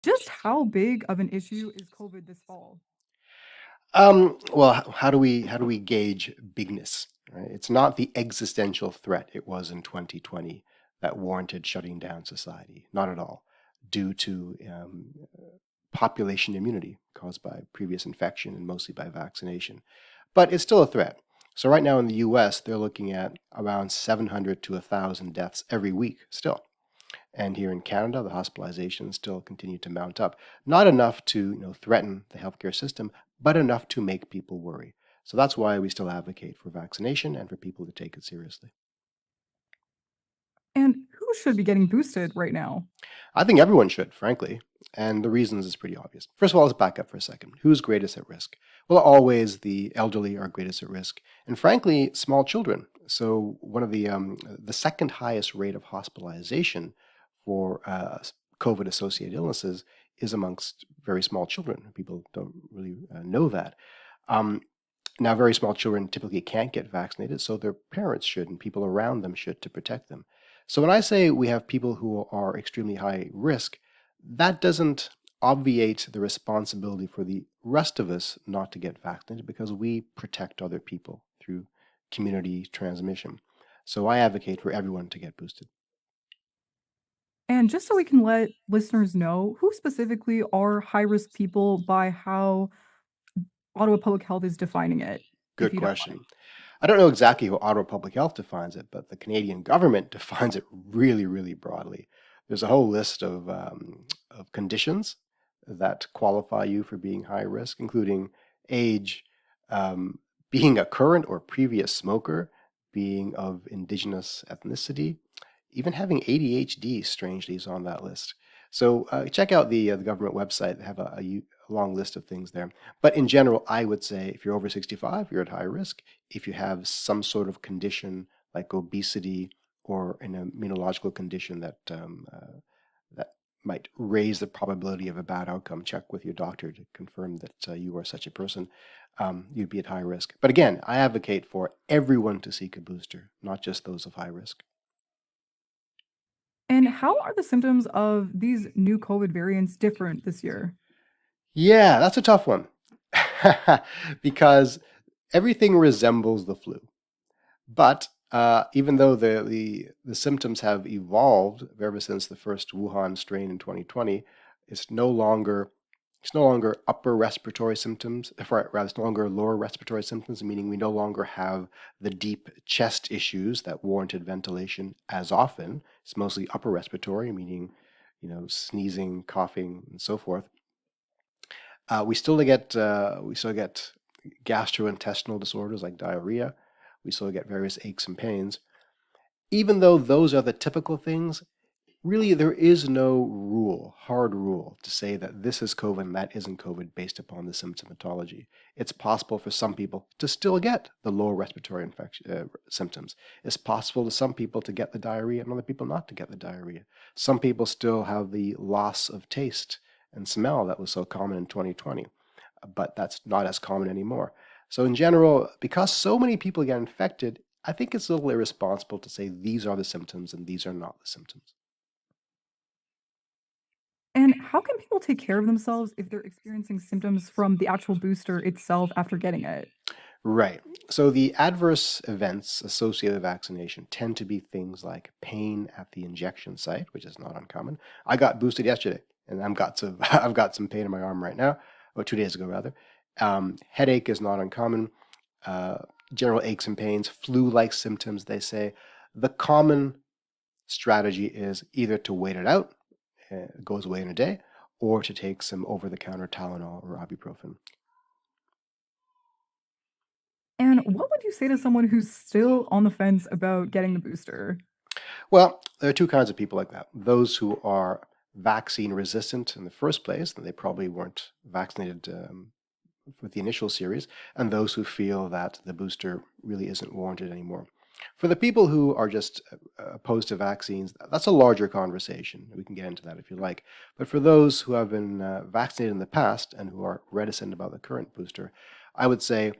Just how big of an issue is COVID this fall? Well, how do we gauge bigness? Right? It's not the existential threat it was in 2020 that warranted shutting down society. Not at all, due to population immunity caused by previous infection and mostly by vaccination. But it's still a threat. So right now in the U.S., they're looking at around 700 to 1,000 deaths every week still. And here in Canada, the hospitalizations still continue to mount up. Not enough to threaten the healthcare system, but enough to make people worry. So that's why we still advocate for vaccination and for people to take it seriously. And who should be getting boosted right now? I think everyone should, frankly. And the reasons is pretty obvious. First of all, let's back up for a second. Who's greatest at risk? Well, always the elderly are greatest at risk, and frankly, small children. So one of the second highest rate of hospitalization for COVID-associated illnesses is amongst very small children. People don't really know that. Um, Now, very small children typically can't get vaccinated, so their parents should and people around them should to protect them. So when I say we have people who are extremely high risk, that doesn't obviate the responsibility for the rest of us not to get vaccinated because we protect other people through community transmission. So I advocate for everyone to get boosted. And just so we can let listeners know, who specifically are high risk people by how Ottawa Public Health is defining it, if Good you don't mind? question. I don't know exactly how Ottawa Public Health defines it, but the Canadian government defines it really, really broadly. There's a whole list of conditions that qualify you for being high risk, including age, um, being a current or previous smoker, being of indigenous ethnicity, even having ADHD, strangely, is on that list. So check out the government website. They have a long list of things there. But in general, I would say if you're over 65, you're at high risk. If you have some sort of condition like obesity or an immunological condition that might raise the probability of a bad outcome, check with your doctor to confirm that you are such a person. You'd be at high risk. But again, I advocate for everyone to seek a booster, not just those of high risk. And how are the symptoms of these new COVID variants different this year? Yeah, that's a tough one because everything resembles the flu. But even though the symptoms have evolved ever since the first Wuhan strain in 2020, it's no longer it's no longer upper respiratory symptoms, rather, it's no longer lower respiratory symptoms, meaning we no longer have the deep chest issues that warranted ventilation as often. It's mostly upper respiratory, meaning, sneezing, coughing, and so forth. We still get gastrointestinal disorders like diarrhea. We still get various aches and pains. Even though those are the typical things, really there is no hard rule, to say that this is COVID and that isn't COVID based upon the symptomatology. It's possible for some people to still get the lower respiratory infection symptoms. It's possible to some people to get the diarrhea and other people not to get the diarrhea. Some people still have the loss of taste and smell that was so common in 2020, but that's not as common anymore. So in general, because so many people get infected, I think it's a little irresponsible to say these are the symptoms and these are not the symptoms. And how can people take care of themselves if they're experiencing symptoms from the actual booster itself after getting it? Right. So the adverse events associated with vaccination tend to be things like pain at the injection site, which is not uncommon. I got boosted yesterday, and I've got some pain in my arm right now, or 2 days ago rather. Headache is not uncommon. Uh, General aches and pains, flu-like symptoms. They say the common strategy is either to wait it out, it goes away in a day, or to take some over-the-counter Tylenol or ibuprofen. And what would you say to someone who's still on the fence about getting the booster? Well, there are two kinds of people like that. Those who are vaccine resistant in the first place, and they probably weren't vaccinated with the initial series, and those who feel that the booster really isn't warranted anymore. For the people who are just opposed to vaccines, that's a larger conversation. We can get into that if you like. But for those who have been vaccinated in the past and who are reticent about the current booster, I would say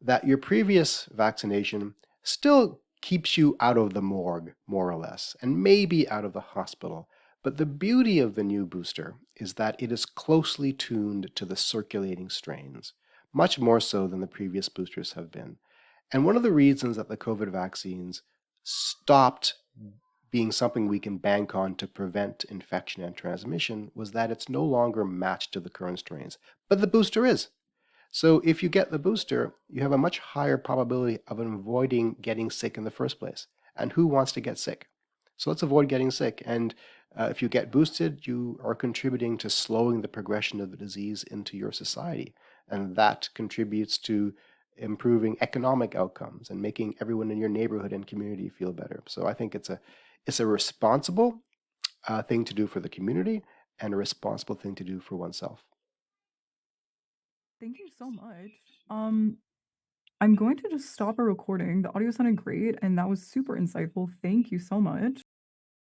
that your previous vaccination still keeps you out of the morgue, more or less, and maybe out of the hospital. But the beauty of the new booster is that it is closely tuned to the circulating strains, much more so than the previous boosters have been. And one of the reasons that the COVID vaccines stopped being something we can bank on to prevent infection and transmission was that it's no longer matched to the current strains. But the booster is. So if you get the booster, you have a much higher probability of avoiding getting sick in the first place. And who wants to get sick? So let's avoid getting sick. And if you get boosted, you are contributing to slowing the progression of the disease into your society. And that contributes to improving economic outcomes and making everyone in your neighborhood and community feel better. So I think it's a responsible thing to do for the community and a responsible thing to do for oneself. Thank you so much. Um, I'm going to just stop our recording. The audio sounded great, and that was super insightful. Thank you so much.